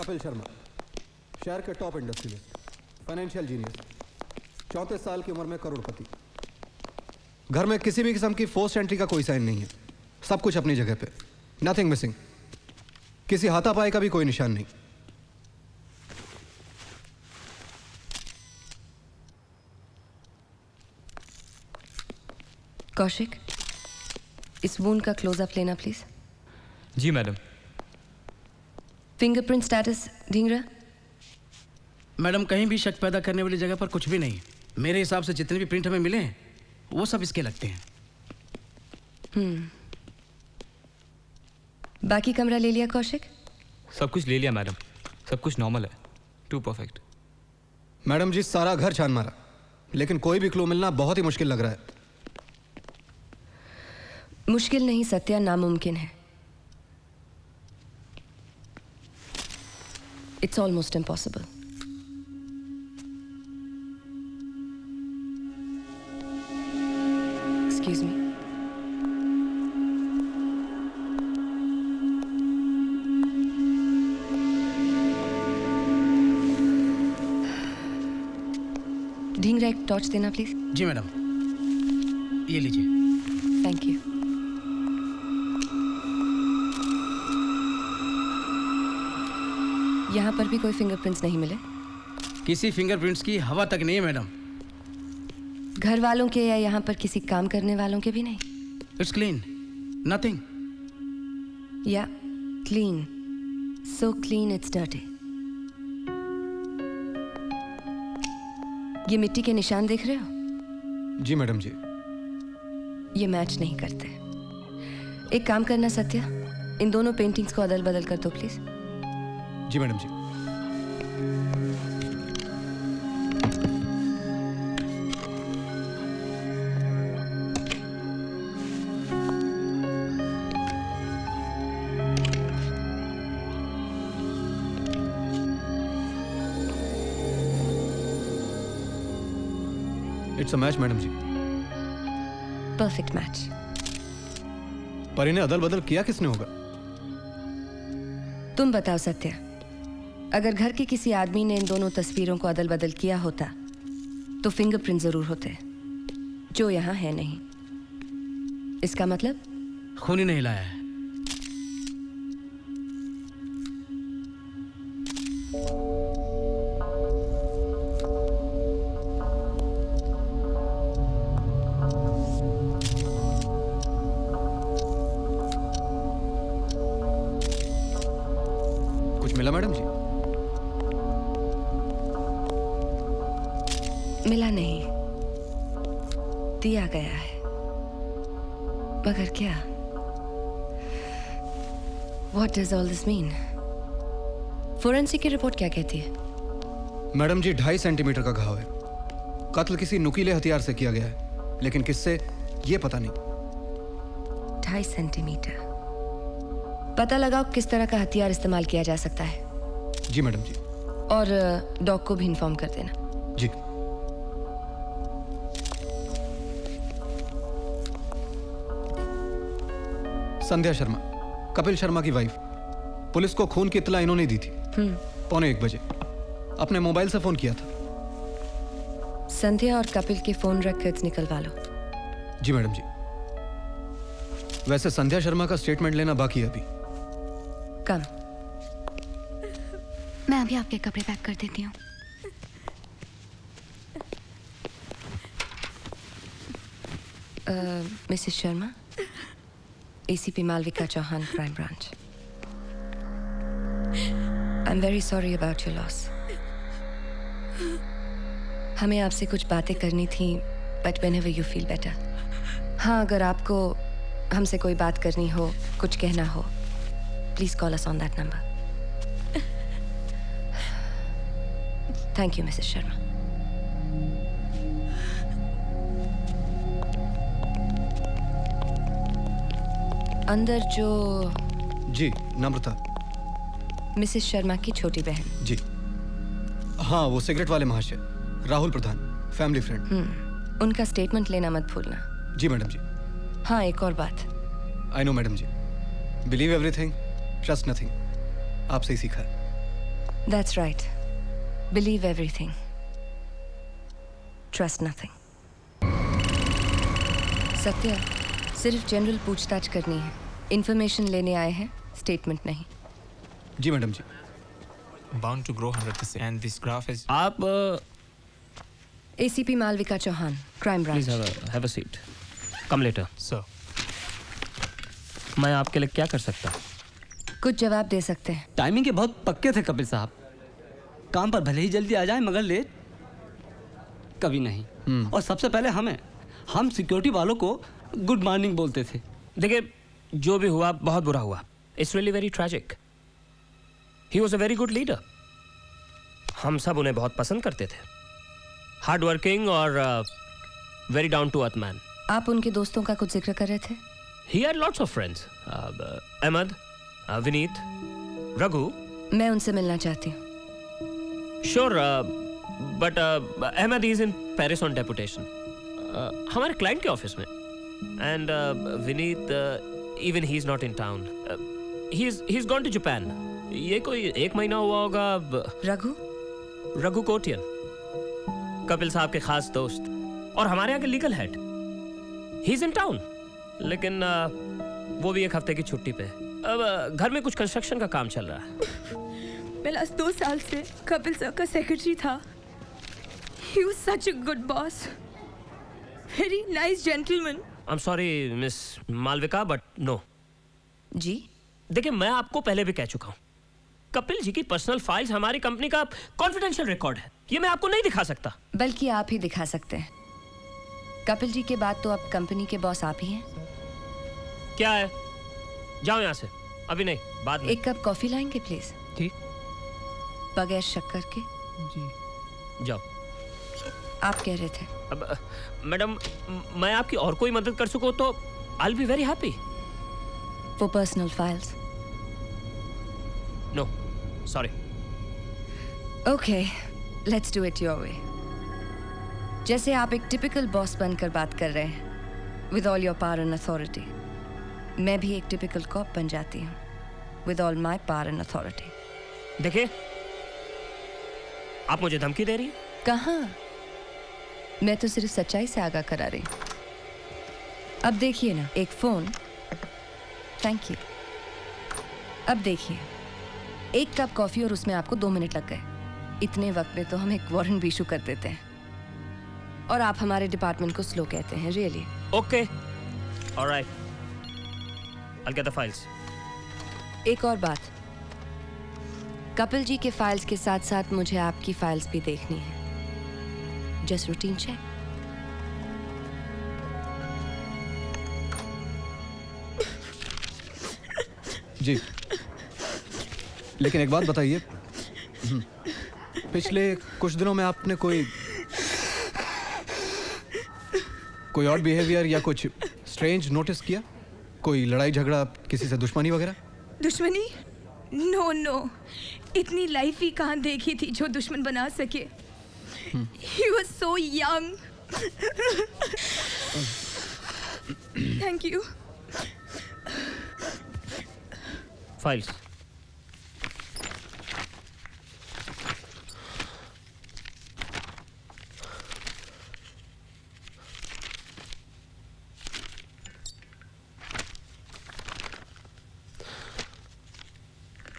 कपिल शर्मा, शहर के top industrialist, financial genius, 34 साल की उम्र में करोड़पति। घर में किसी भी किस्म की फोर्स एंट्री का कोई साइन नहीं है, सब कुछ अपनी जगह पे, नथिंग मिसिंग, किसी हाथापाई का भी कोई निशान नहीं। कौशिक, इस वूंड का क्लोजअप लेना प्लीज। जी madam. Fingerprint status Dhingra? Madam, कहीं भी शक पैदा करने वाली जगह पर कुछ भी नहीं। मेरे हिसाब से जितने भी प्रिंट हमें मिले हैं वो सब इसके लगते हैं। बाकी कमरा ले लिया कौशिक? सब कुछ ले लिया मैडम, सब कुछ नॉर्मल है, टू परफेक्ट। मैडम जी, सारा घर छान मारा, लेकिन कोई भी क्लू मिलना बहुत ही मुश्किल लग रहा है। मुश्किल नहीं सत्या, नामुमकिन है। It's almost impossible. Excuse me. Dhingra, एक टॉर्च देना प्लीज। जी मैडम, ये लीजिए। Thank you. यहाँ पर भी कोई फिंगरप्रिंट्स नहीं मिले? किसी फिंगरप्रिंट्स की हवा तक नहीं है मैडम। घर वालों के या यहाँ पर किसी काम करने वालों के भी नहीं? It's clean, nothing. या clean, so clean it's dirty. ये मिट्टी के निशान देख रहे हो? जी मैडम जी। ये मैच नहीं करते। एक काम करना सत्या, इन दोनों पेंटिंग्स को अदल बदल कर दो प्लीज। जी मैडम जी। इट्स अ मैच मैडम जी। Perfect match. पर इन्हें अदल बदल किया किसने होगा? तुम बताओ सत्या, अगर घर के किसी आदमी ने इन दोनों तस्वीरों को अदल बदल किया होता तो फिंगरप्रिंट जरूर होते, जो यहां है नहीं। इसका मतलब खून ही नहीं लाया है। कुछ मिला मैडम जी? मिला नहीं, दिया गया है। मगर क्या? What does all this mean? Forensic की रिपोर्ट क्या कहती है? मैडम जी, 2.5 सेंटीमीटर का घाव है। कत्ल किसी नुकीले हथियार से किया गया है, लेकिन किससे ये पता नहीं। 2.5 सेंटीमीटर। पता लगाओ किस तरह का हथियार इस्तेमाल किया जा सकता है। जी मैडम जी। और डॉग को भी इन्फॉर्म कर देना। जी। संध्या शर्मा, कपिल शर्मा की वाइफ। पुलिस को खून की इत्तला इन्होंने दी थी 1:45 बजे। अपने मोबाइल से फोन किया था। संध्या और कपिल के फोन रिकॉर्ड्स निकलवा लो। जी मैडम जी। वैसे संध्या शर्मा का स्टेटमेंट लेना बाकी है अभी। कम। मैं अभी आपके कपड़े पैक कर देती हूँ। Mrs Sharma, ACP Malvika Chauhan, crime branch. I am very sorry about your loss. हमें आपसे कुछ बातें करनी थी, but whenever you feel better. हाँ, अगर आपको हमसे कोई बात करनी हो, कुछ कहना हो, please call us on that number. Thank you Mrs Sharma. अंदर जो जी, नम्रता, मिसेस शर्मा की छोटी बहन। जी हाँ, वो सिगरेट वाले महाशय, राहुल प्रधान, फैमिली फ्रेंड। उनका स्टेटमेंट लेना मत भूलना। जी मैडम जी। हाँ, एक और बात। आई नो मैडम जी। Believe everything, trust nothing. आपसे ही सीखा है। That's right. Believe everything. Trust nothing. Satya, सिर्फ जनरल पूछताछ करनी है. इंफॉर्मेशन लेने आए हैं, स्टेटमेंट नहीं. जी madam ji. Bound to grow 100%. And this graph is. आप ACP Malvika Chauhan, crime branch. Please have a seat. Come later. Sir. मैं आपके लिए क्या कर सकता हूँ? कुछ जवाब दे सकते हैं. टाइमिंग के बहुत पक्के थे कपिल साहब. काम पर भले ही जल्दी आ जाए मगर लेट कभी नहीं. और सबसे पहले हम सिक्योरिटी वालों को गुड मॉर्निंग बोलते थे. देखिए, जो भी हुआ बहुत बुरा हुआ. It's really very tragic. He was a very good leader. हम सब उन्हें बहुत पसंद करते थे. हार्ड वर्किंग और very down to earth man. आप उनके दोस्तों का कुछ जिक्र कर रहे थे. He had lots of friends. Ahmed, Vineet, Raghu. मैं उनसे मिलना चाहती हूँ. Sure, but Ahmed is in Paris on deputation. हमारे क्लाइंट के ऑफिस में. And Vineet, even he is not in town. He is gone to Japan. ये कोई 1 महीना हुआ होगा. रघु कोटियन, कपिल साहब के खास दोस्त और हमारे यहाँ के legal head. He is in town, लेकिन वो भी 1 हफ्ते की छुट्टी पे. अब घर में कुछ कंस्ट्रक्शन का काम चल रहा है. मैं लास्ट 2 साल से कपिल सर का सेक्रेटरी था. He was such a good boss. Very nice gentleman. I'm sorry, miss Malavika, but no. जी. देखिए, मैं आपको पहले भी कह चुका हूँ, कपिल जी की पर्सनल फाइल्स हमारी कंपनी का कॉन्फिडेंशियल रिकॉर्ड है. ये मैं आपको नहीं दिखा सकता. बल्कि आप ही दिखा सकते हैं. कपिल जी के बाद तो अब कंपनी के बॉस आप ही हैं. क्या है? जाओ यहाँ से. अभी नहीं, बाद में. एक कप कॉफी लाएंगे प्लीज. ठीक. बगैर शक्कर के. जी. जाओ. आप कह रहे थे. अब मैडम, मैं आपकी और कोई मदद कर सकूं तो I will be very happy. For personal files. No, sorry. Okay, let's do it your way. जैसे आप एक टिपिकल बॉस बनकर बात कर रहे हैं, with all your power and authority, मैं भी एक टिपिकल कॉप बन जाती हूँ, with all my power and authority. देखिए, आप मुझे धमकी दे रही हैं? कहाँ? मैं तो सिर्फ सच्चाई से आगाह करा रही हूँ. अब देखिए ना, एक फोन. Thank you. अब देखिए, 1 कप कॉफी और उसमें आपको 2 मिनट लग गए. इतने वक्त में तो हम एक वारंट भी इशू कर देते हैं. और आप हमारे डिपार्टमेंट को स्लो कहते हैं. Really? Okay, alright, I'll get the files. एक और बात, कपिल जी के फाइल्स के साथ साथ मुझे आपकी फाइल्स भी देखनी है. Just routine check. जी. लेकिन एक बात बताइए, पिछले कुछ दिनों में आपने कोई ऑड बिहेवियर या कुछ स्ट्रेंज नोटिस किया? कोई लड़ाई झगड़ा, किसी से दुश्मनी वगैरह? दुश्मनी? नो. इतनी लाइफ ही कहाँ देखी थी जो दुश्मन बना सके. He was so young. Thank you. Files.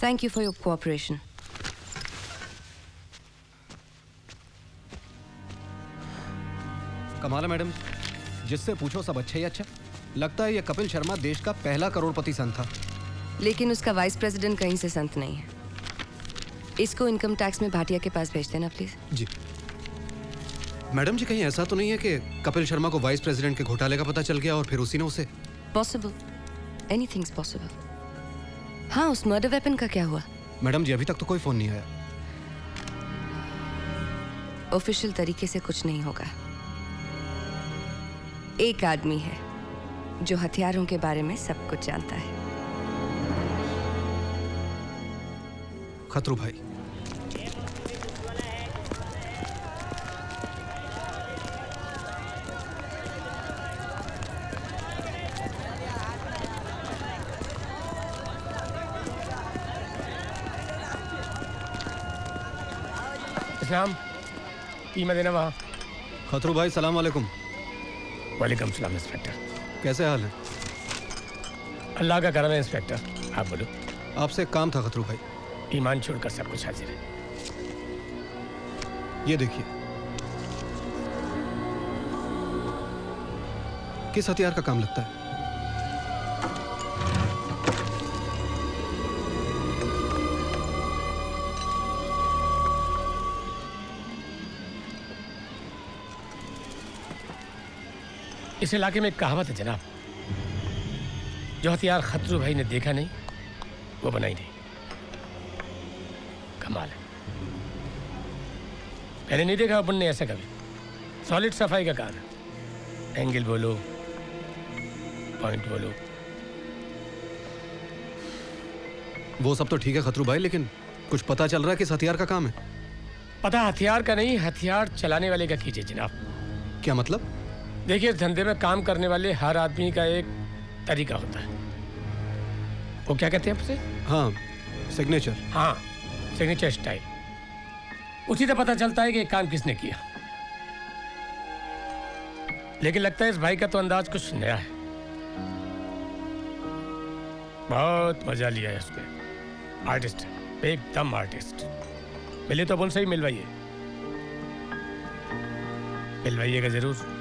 Thank you for your cooperation. कमाल है मैडम, जिससे पूछो सब अच्छा ही अच्छा. लगता है ये कपिल शर्मा देश का पहला करोड़पति संत था. लेकिन उसका वाइस प्रेसिडेंट कहीं से संत नहीं है. इसको इनकम टैक्स में भाटिया के पास भेज देना प्लीज. जी. मैडम जी, कहीं ऐसा तो नहीं है कि कपिल शर्मा को वाइस प्रेसिडेंट के घोटाले का पता चल गया और फिर उसी ने उसे? पॉसिबल. एनीथिंग्स पॉसिबल. हाँ, उस मर्डर वेपन का क्या हुआ? मैडम जी, अभी तक तो कोई फोन नहीं आया. ऑफिशियल तरीके से कुछ नहीं होगा. एक आदमी है जो हथियारों के बारे में सब कुछ जानता है. खतरू भाई. इस्लाम की मैं देना वहाँ। खतरू भाई सलाम वालेकुम। वालेकुम सलाम इंस्पेक्टर। कैसे हाल है? अल्लाह का करम है इंस्पेक्टर, आप बोलो। आपसे एक काम था खतरू भाई। ईमान छोड़कर सब कुछ हाजिर है। ये देखिए, किस हथियार का काम लगता है? इस इलाके में एक कहावत है जनाब, जो हथियार खतरू भाई ने देखा नहीं वो बनाई नहीं। कमाल है, मैंने नहीं देखा अपन ने ऐसा कभी। सॉलिड सफाई का काम है, एंगल बोलो, पॉइंट बोलो। वो सब तो ठीक है खतरू भाई, लेकिन कुछ पता चल रहा है किस हथियार का काम है? पता हथियार का नहीं, हथियार चलाने वाले का कीजिए जनाब। क्या मतलब? देखिए, इस धंधे में काम करने वाले हर आदमी का एक तरीका होता है। वो क्या कहते हैं आपसे? हाँ, सिग्नेचर। हाँ, सिग्नेचर स्टाइल। उसी से पता चलता है कि काम किसने किया। लेकिन लगता है इस भाई का तो अंदाज कुछ नया है। बहुत मजा लिया है उसने। आर्टिस्ट है, एकदम आर्टिस्ट। मिले तो उनसे ही मिलवाइए। मिलवाइएगा जरूर।